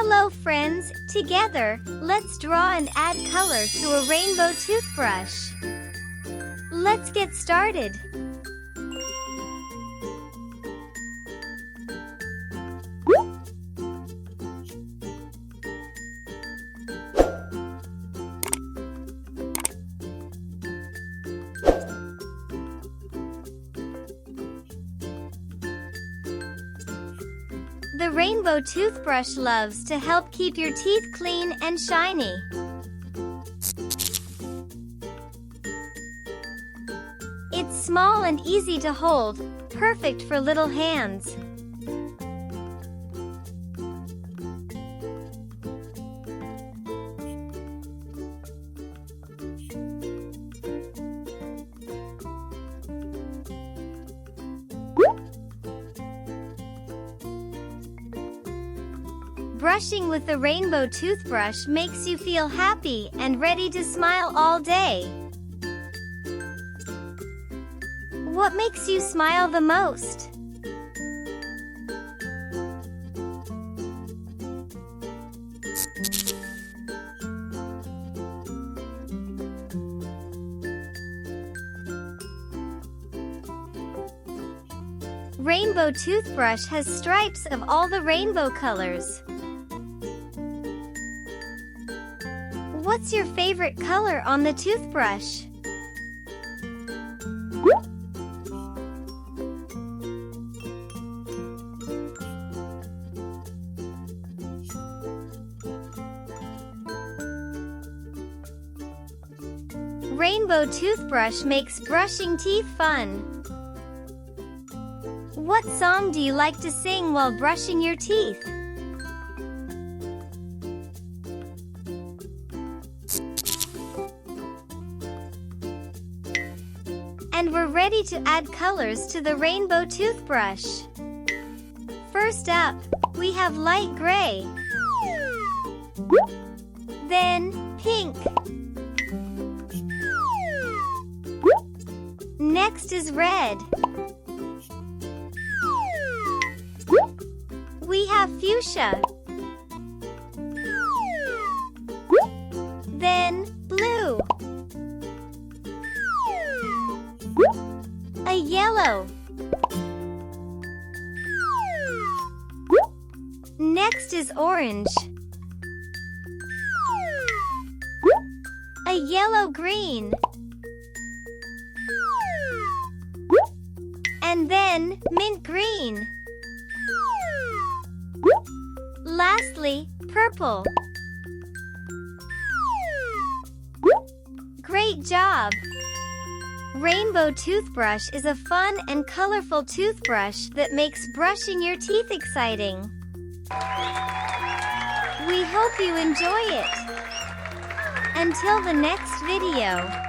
Hello friends, together, let's draw and add color to a rainbow toothbrush. Let's get started. The rainbow toothbrush loves to help keep your teeth clean and shiny. It's small and easy to hold, perfect for little hands. Brushing with the rainbow toothbrush makes you feel happy and ready to smile all day. What makes you smile the most? Rainbow toothbrush has stripes of all the rainbow colors. What's your favorite color on the toothbrush? Rainbow toothbrush makes brushing teeth fun. What song do you like to sing while brushing your teeth? And we're ready to add colors to the rainbow toothbrush. First up, we have light gray. Then, pink. Next is red. We have fuchsia. Then, blue. A yellow. Next is orange. A yellow-green. And then mint green. Lastly, purple. Great job! Rainbow toothbrush is a fun and colorful toothbrush that makes brushing your teeth exciting. We hope you enjoy it. Until the next video.